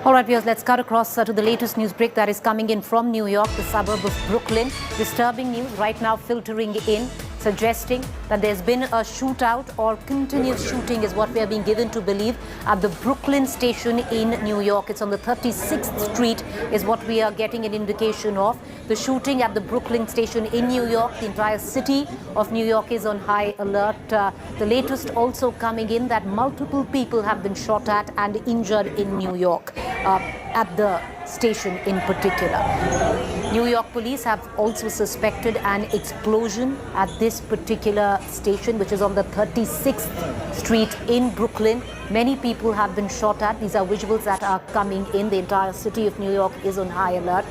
All right, viewers, let's cut across to the latest news break that is coming in from New York, the suburb of Brooklyn. Disturbing news right now filtering in, suggesting that there's been a shootout or continuous shooting is what we are being given to believe at the Brooklyn station in New York. It's on the 36th Street is what we are getting an indication of. The shooting at the Brooklyn station in New York, the entire city of New York is on high alert. The latest also coming in that multiple people have been shot at and injured in New York. At the station in particular. New York police have also suspected an explosion at this particular station, which is on the 36th Street in Brooklyn. Many people have been shot at. These are visuals that are coming in. The entire city of New York is on high alert.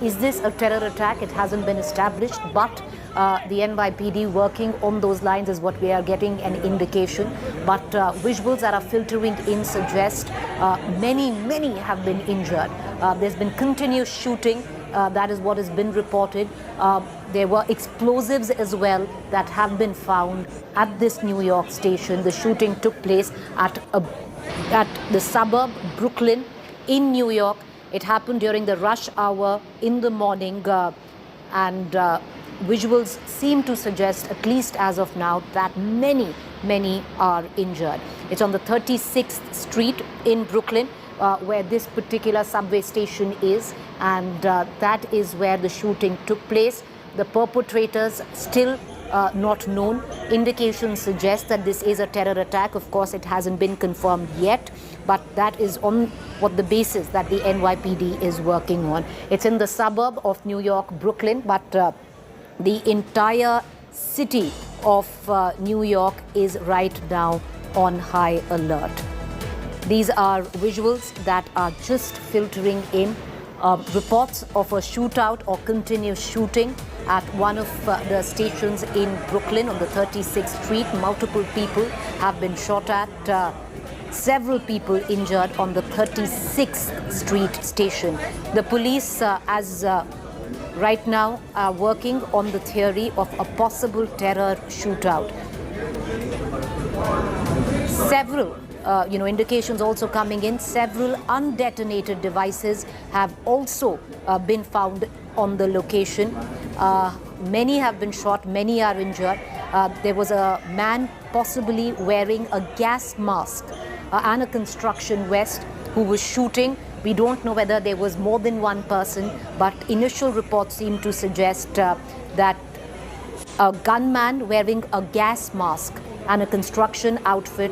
Is this a terror attack? It hasn't been established, but the NYPD working on those lines is what we are getting an indication. But visuals that are filtering in suggest many have been injured. There's been continuous shooting. That is what has been reported. There were explosives as well that have been found at this New York station. The shooting took place at the suburb Brooklyn in New York. It happened during the rush hour in the morning, and visuals seem to suggest, at least as of now, that many are injured. It's on the 36th Street in Brooklyn, where this particular subway station is, and that is where the shooting took place. The perpetrators still not known. Indications suggest that this is a terror attack. Of course, it hasn't been confirmed yet, but that is on what the basis that the NYPD is working on. It's in the suburb of New York, Brooklyn, but the entire city of New York is right now on high alert. These are visuals that are just filtering in. Reports of a shootout or continuous shooting at one of the stations in Brooklyn on the 36th Street. Multiple people have been shot at. Several people injured on the 36th Street station. The police, right now, are working on the theory of a possible terror shootout. Several indications also coming in. Several undetonated devices have also been found on the location. Many have been shot, many are injured. There was a man possibly wearing a gas mask and a construction vest who was shooting. We don't know whether there was more than one person, but initial reports seem to suggest that a gunman wearing a gas mask and a construction outfit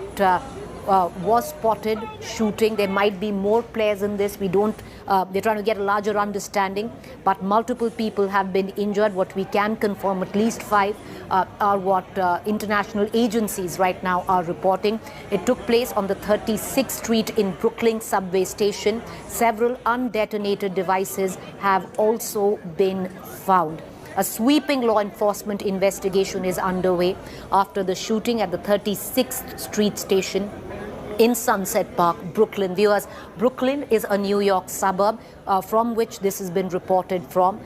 was spotted shooting. There might be more players in this. They're trying to get a larger understanding, but multiple people have been injured. What we can confirm, at least 5 are what international agencies right now are reporting. It took place on the 36th Street in Brooklyn subway station. Several undetonated devices have also been found. A sweeping law enforcement investigation is underway after the shooting at the 36th Street station in Sunset Park, Brooklyn. Viewers, Brooklyn is a New York suburb from which this has been reported from.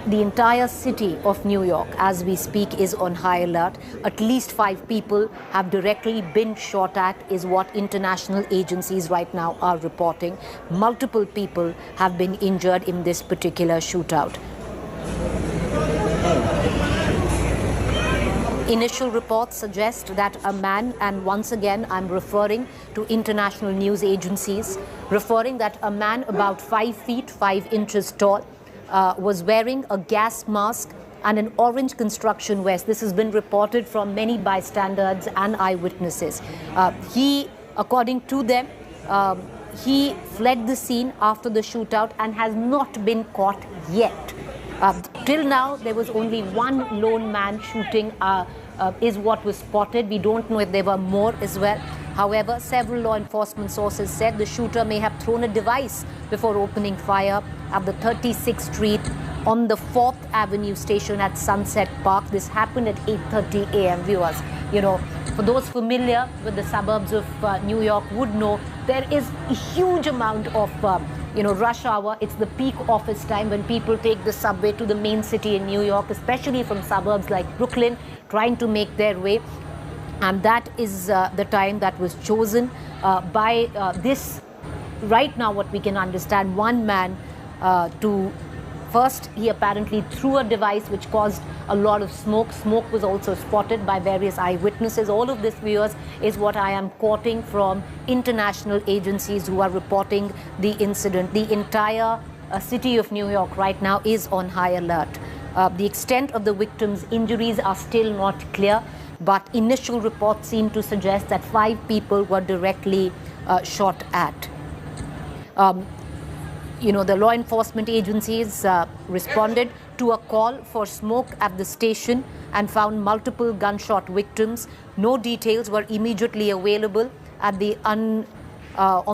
The entire city of New York, as we speak, is on high alert. At least 5 people have directly been shot at, is what international agencies right now are reporting. Multiple people have been injured in this particular shootout. Initial reports suggest that a man, and once again I'm referring to international news agencies, referring that a man about 5 feet 5 inches tall was wearing a gas mask and an orange construction vest. This has been reported from many bystanders and eyewitnesses. According to them, he fled the scene after the shootout and has not been caught yet. Till now, there was only one lone man shooting is what was spotted. We don't know if there were more as well. However, several law enforcement sources said the shooter may have thrown a device before opening fire at the 36th Street on the 4th Avenue station at Sunset Park. This happened at 8:30 a.m. Viewers, for those familiar with the suburbs of New York would know there is a huge amount of rush hour. It's the peak office time when people take the subway to the main city in New York, especially from suburbs like Brooklyn, trying to make their way. And that is the time that was chosen by this right now what we can understand, one man First, he apparently threw a device which caused a lot of smoke. Smoke was also spotted by various eyewitnesses. All of this, viewers, is what I am quoting from international agencies who are reporting the incident. The entire city of New York right now is on high alert. The extent of the victims' injuries are still not clear, but initial reports seem to suggest that 5 people were directly shot at. The law enforcement agencies responded to a call for smoke at the station and found multiple gunshot victims. No details were immediately available at the on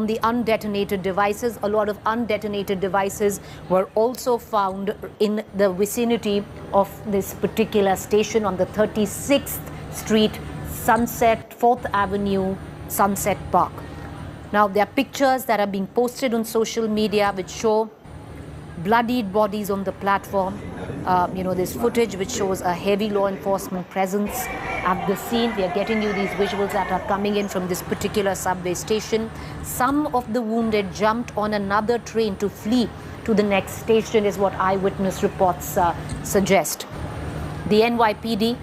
the undetonated devices. A lot of undetonated devices were also found in the vicinity of this particular station on the 36th Street, Sunset, 4th Avenue, Sunset Park. Now, there are pictures that are being posted on social media which show bloodied bodies on the platform. There's footage which shows a heavy law enforcement presence at the scene. We are getting you these visuals that are coming in from this particular subway station. Some of the wounded jumped on another train to flee to the next station, is what eyewitness reports suggest. The NYPD,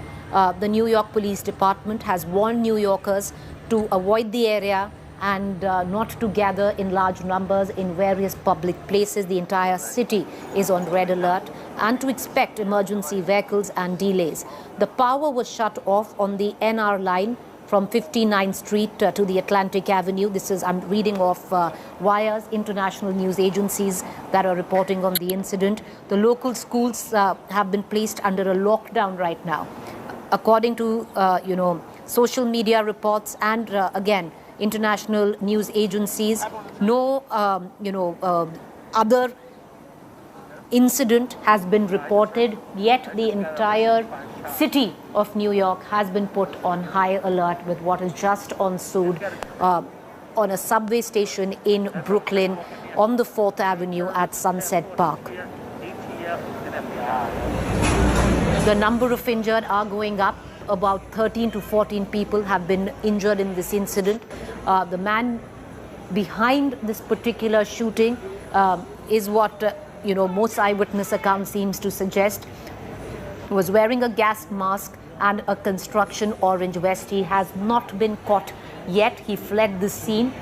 the New York Police Department, has warned New Yorkers to avoid the area and not to gather in large numbers in various public places. The entire city is on red alert, and to expect emergency vehicles and delays. The power was shut off on the NR line from 59th Street to the Atlantic Avenue. I'm reading off wires, international news agencies that are reporting on the incident. The local schools have been placed under a lockdown right now. According to, social media reports and, again, international news agencies, no other incident has been reported, yet the entire city of New York has been put on high alert with what has just ensued on a subway station in Brooklyn on the 4th Avenue at Sunset Park. The number of injured are going up. About 13 to 14 people have been injured in this incident. The man behind this particular shooting is what most eyewitness accounts seems to suggest. He was wearing a gas mask and a construction orange vest. He has not been caught yet. He fled the scene.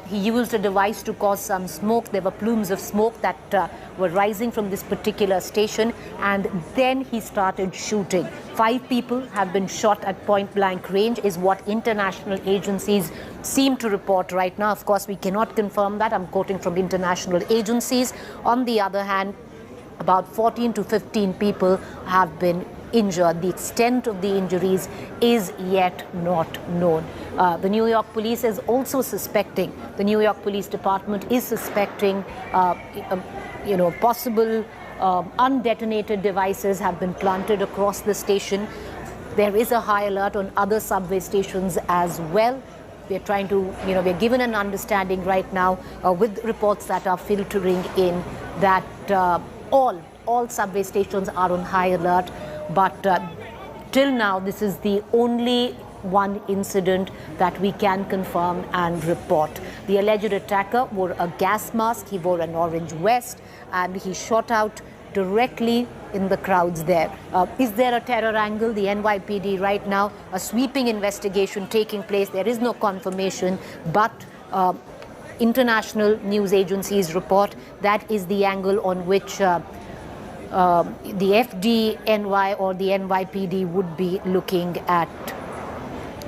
He used a device to cause some smoke. There were plumes of smoke that were rising from this particular station, and then he started shooting. 5 people have been shot at point-blank range, is what international agencies seem to report right now. Of course, we cannot confirm that. I'm quoting from international agencies. On the other hand, about 14 to 15 people have been injured. The extent of the injuries is yet not known. The New York police is also suspecting, the New York Police Department is suspecting, possible undetonated devices have been planted across the station. There is a high alert on other subway stations as well. We're trying to, we're given an understanding right now with reports that are filtering in that all subway stations are on high alert. But till now, this is the only one incident that we can confirm and report. The alleged attacker wore a gas mask, he wore an orange vest, and he shot out directly in the crowds there. Is there a terror angle? The NYPD right now, a sweeping investigation taking place. There is no confirmation, but international news agencies report that is the angle on which the FDNY or the NYPD would be looking at.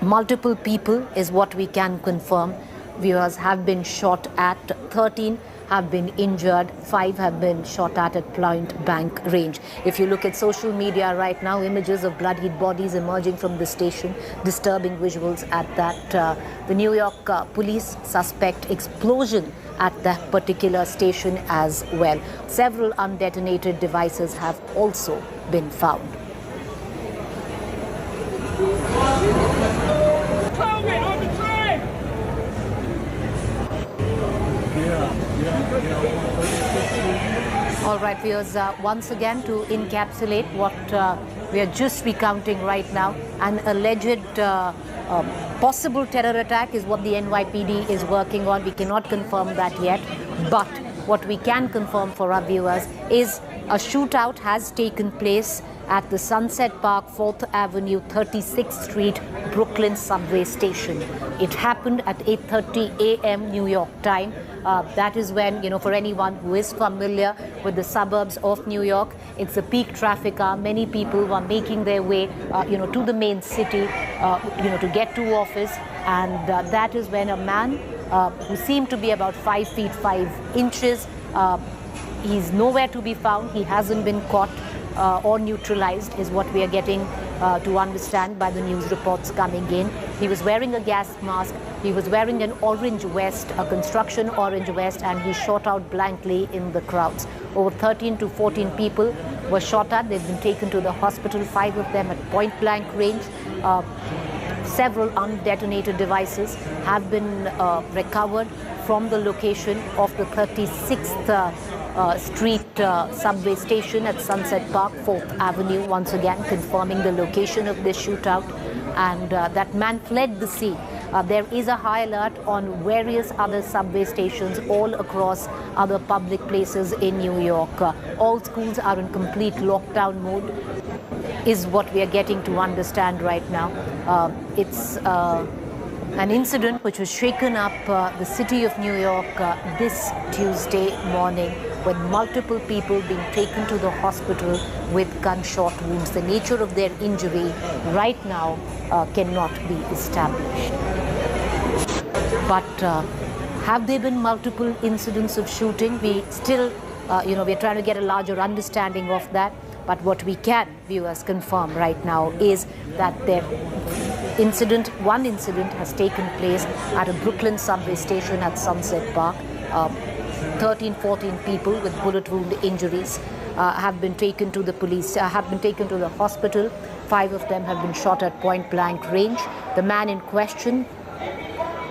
Multiple people is what we can confirm. Viewers have been shot at, 13 have been injured, 5 have been shot at point-blank range. If you look at social media right now, images of bloodied bodies emerging from the station, disturbing visuals at that. The New York police suspect explosion at that particular station as well. Several undetonated devices have also been found. All right, viewers, once again to encapsulate what we are just recounting right now, an alleged possible terror attack is what the NYPD is working on. We cannot confirm that yet, but what we can confirm for our viewers is a shootout has taken place at the Sunset Park, 4th Avenue, 36th Street, Brooklyn subway station. It happened at 8:30 a.m. New York time. That is when, for anyone who is familiar with the suburbs of New York, it's a peak traffic hour. Many people were making their way, to the main city, to get to office. And that is when a man who seemed to be about 5 feet 5 inches, he's nowhere to be found. He hasn't been caught or neutralized, is what we are getting to understand by the news reports coming in. He was wearing a gas mask. He was wearing an orange vest, a construction orange vest, and he shot out blankly in the crowds. Over 13 to 14 people were shot at. They've been taken to the hospital, 5 of them at point blank range. Several undetonated devices have been recovered from the location of the 36th Street subway station at Sunset Park, 4th Avenue, once again confirming the location of this shootout. And that man fled the scene. There is a high alert on various other subway stations all across other public places in New York. All schools are in complete lockdown mode, is what we are getting to understand right now. It's an incident which was shaken up the city of New York this Tuesday morning, with multiple people being taken to the hospital with gunshot wounds. The nature of their injury right now cannot be established. But have there been multiple incidents of shooting? We still, we're trying to get a larger understanding of that. But what we can, viewers, confirm right now is that one incident has taken place at a Brooklyn subway station at Sunset Park. 13, 14 people with bullet wound injuries have been taken to the hospital. 5 of them have been shot at point blank range. The man in question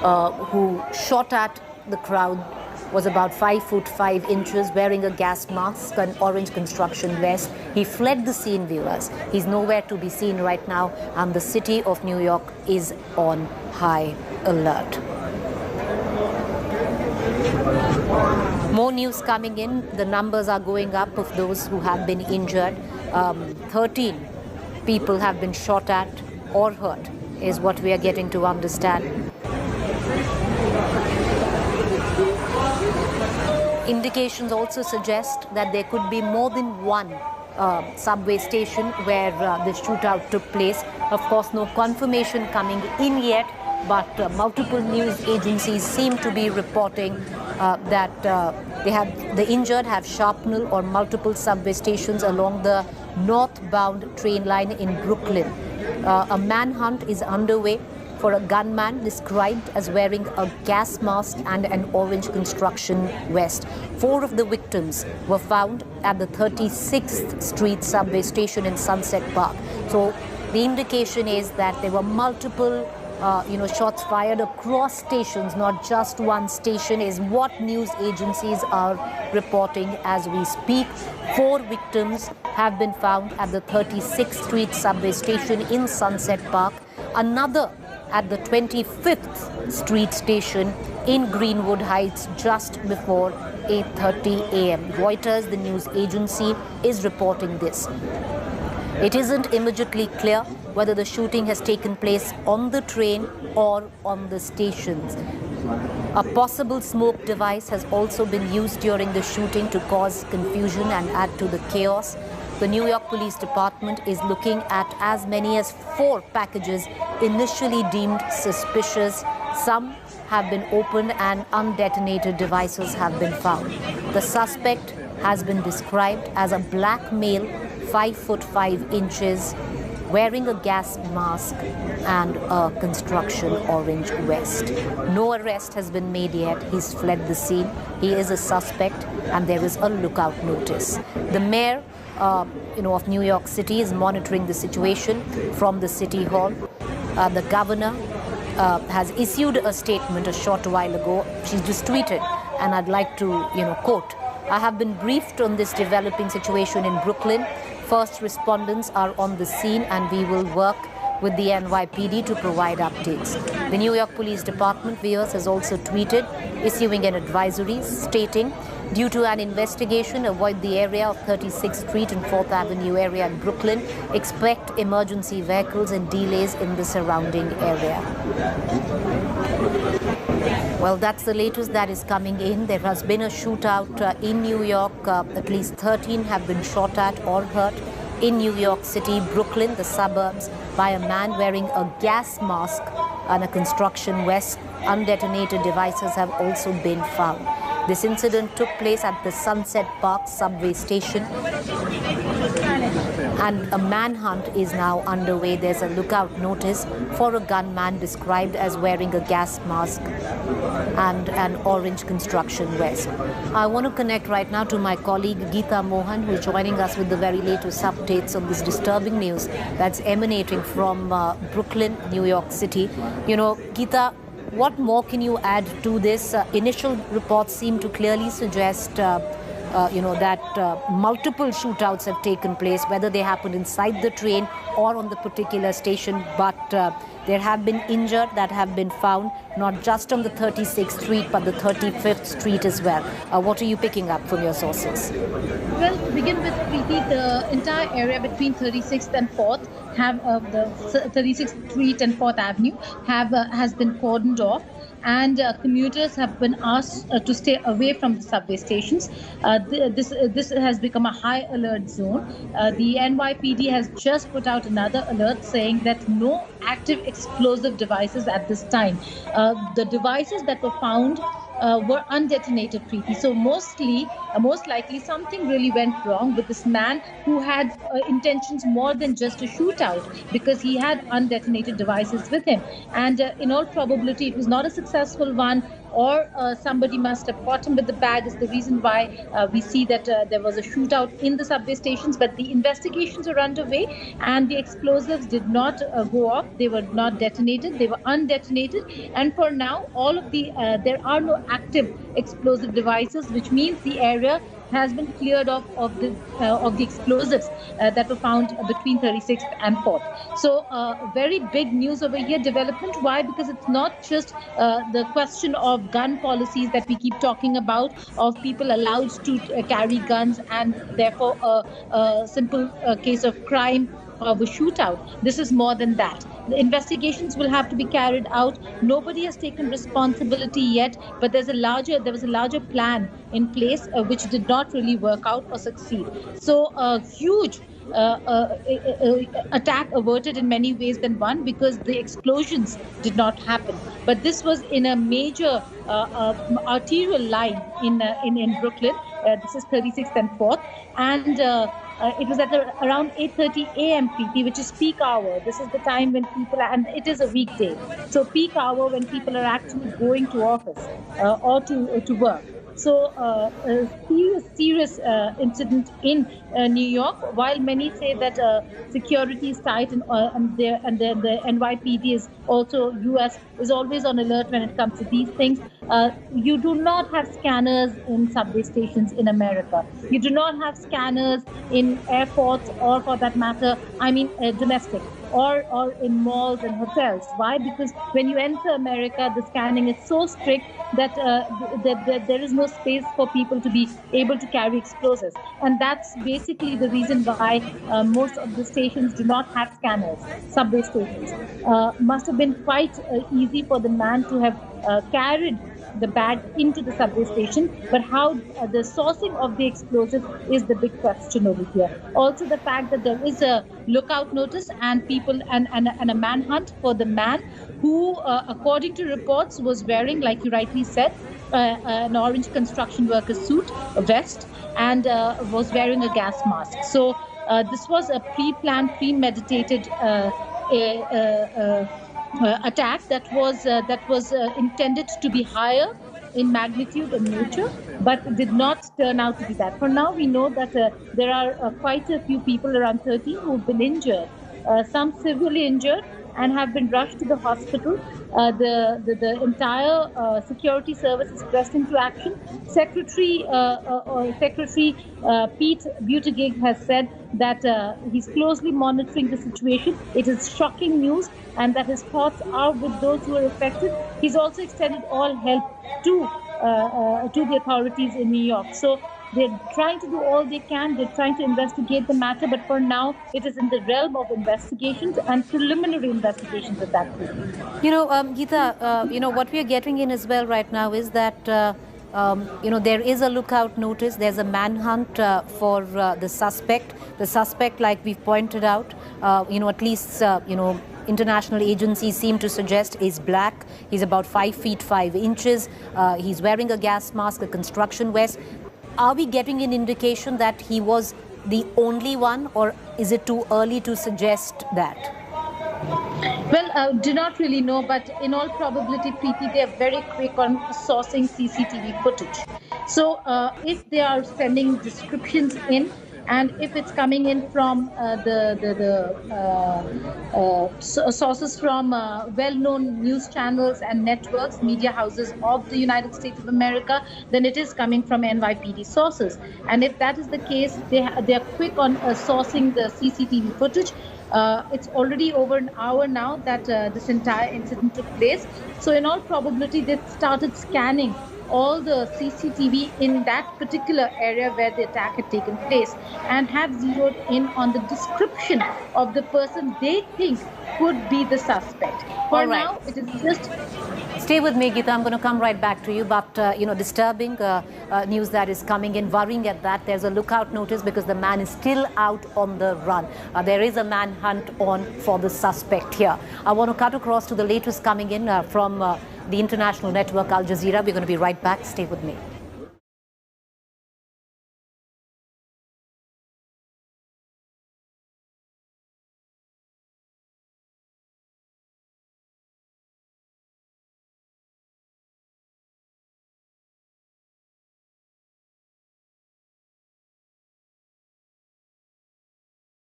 who shot at the crowd was about 5 foot 5 inches, wearing a gas mask, an orange construction vest. He fled the scene, viewers. He's nowhere to be seen right now, and the city of New York is on high alert. More news coming in. The numbers are going up of those who have been injured. 13 people have been shot at or hurt, is what we are getting to understand. Indications also suggest that there could be more than one subway station where the shootout took place. Of course, no confirmation coming in yet, but multiple news agencies seem to be reporting that the injured have shrapnel or multiple subway stations along the northbound train line in Brooklyn. A manhunt is underway for a gunman described as wearing a gas mask and an orange construction vest. 4 of the victims were found at the 36th Street subway station in Sunset Park. So the indication is that there were multiple shots fired across stations, not just one station, is what news agencies are reporting as we speak. 4 victims have been found at the 36th Street subway station in Sunset Park. Another at the 25th Street station in Greenwood Heights just before 8:30 a.m. Reuters, the news agency, is reporting this. It isn't immediately clear whether the shooting has taken place on the train or on the stations. A possible smoke device has also been used during the shooting to cause confusion and add to the chaos. The New York Police Department is looking at as many as 4 packages initially deemed suspicious. Some have been opened and undetonated devices have been found. The suspect has been described as a black male, 5 foot 5 inches, wearing a gas mask and a construction orange vest. No arrest has been made yet. He's fled the scene. He is a suspect and there is a lookout notice. The mayor of New York City is monitoring the situation from the City Hall. The governor has issued a statement a short while ago. She's just tweeted, and I'd like to, quote, "I have been briefed on this developing situation in Brooklyn. First respondents are on the scene and we will work with the NYPD to provide updates. The New York Police Department, viewers, has also tweeted, issuing an advisory stating, due to an investigation, avoid the area of 36th Street and 4th Avenue area in Brooklyn. Expect emergency vehicles and delays in the surrounding area. Well, that's the latest that is coming in. There has been a shootout in New York. At least 13 have been shot at or hurt in New York City, Brooklyn, the suburbs, by a man wearing a gas mask and a construction vest. Undetonated devices have also been found. This incident took place at the Sunset Park subway station, and a manhunt is now underway. There's a lookout notice for a gunman described as wearing a gas mask and an orange construction vest. I want to connect right now to my colleague Geeta Mohan, who is joining us with the very latest updates on this disturbing news that's emanating from Brooklyn, New York City. You know, Geeta, what more can you add to this? Initial reports seem to clearly suggest, that multiple shootouts have taken place, whether they happened inside the train or on the particular station. But there have been injured that have been found, not just on the 36th Street, but the 35th Street as well. What are you picking up from your sources? Well, to begin with, Preeti, the entire area between 36th and 4th the 36th Street and 4th Avenue has been cordoned off, and commuters have been asked to stay away from the subway stations. This has become a high alert zone. The NYPD has just put out another alert saying that no active explosive devices at this time. The devices that were found were undetonated, Preeti. So most likely something really went wrong with this man who had intentions more than just a shootout, because he had undetonated devices with him. And in all probability, it was not a successful one, or somebody must have caught him with the bag, is the reason why we see that there was a shootout in the subway stations. But the investigations are underway, and the explosives did not go off. They were not detonated. They were undetonated. And for now, all of there are no active explosive devices, which means the area has been cleared off of the explosives that were found between 36th and 4th. So very big news over here, development. Why? Because it's not just the question of gun policies that we keep talking about, of people allowed to carry guns, and therefore a simple case of crime of a shootout. This is more than that. The investigations will have to be carried out. Nobody has taken responsibility yet, but there was a larger plan in place which did not really work out or succeed. So a huge attack averted in many ways than one, because the explosions did not happen. But this was in a major arterial line in Brooklyn. This is 36th and 4th, and it was at around 8:30 a.m. Preeti, which is peak hour. This is the time when people, and it is a weekday, so peak hour when people are actually going to office or to work. So a serious incident in New York. While many say that security is tight, and the NYPD is also, US is always on alert when it comes to these things. You do not have scanners in subway stations in America. You do not have scanners in airports, or for that matter, domestic, or in malls and hotels. Why? Because when you enter America, the scanning is so strict that there is no space for people to be able to carry explosives. And that's basically the reason why most of the stations do not have scanners, subway stations. Must have been quite easy for the man to have carried the bag into the subway station, but how the sourcing of the explosives is the big question over here. Also, the fact that there is a lookout notice and people and a manhunt for the man who, according to reports, was wearing, like you rightly said, an orange construction worker suit, a vest, and was wearing a gas mask. So this was a pre-planned, premeditated attack that was intended to be higher in magnitude and nature, but did not turn out to be that. For now, we know that there are quite a few people, around 30, who've been injured, some severely injured, and have been rushed to the hospital. The entire security service is pressed into action. Secretary Pete Buttigieg has said that he's closely monitoring the situation. It is shocking news, and that his thoughts are with those who are affected. He's also extended all help to the authorities in New York. So they're trying to do all they can. They're trying to investigate the matter, but for now, it is in the realm of investigations and preliminary investigations at that point. Geeta, what we are getting in as well right now is that, there is a lookout notice. There's a manhunt for the suspect. The suspect, like we've pointed out, at least, international agencies seem to suggest is black. He's about 5 feet 5 inches. He's wearing a gas mask, a construction vest. Are we getting an indication that he was the only one, or is it too early to suggest that? Well, do not really know, but in all probability, Preeti, they are very quick on sourcing CCTV footage. So if they are sending descriptions in, and if it's coming in from sources from well-known news channels and networks, media houses of the United States of America, then it is coming from NYPD sources. And if that is the case, they are quick on sourcing the CCTV footage. It's already over an hour now that this entire incident took place. So in all probability, they started scanning all the CCTV in that particular area where the attack had taken place and have zeroed in on the description of the person they think could be the suspect. For now, it is just... Stay with me, Geeta. I'm going to come right back to you. But, disturbing news that is coming in, worrying at that. There's a lookout notice because the man is still out on the run. There is a manhunt on for the suspect here. I want to cut across to the latest coming in from the international network Al Jazeera. We're going to be right back. Stay with me.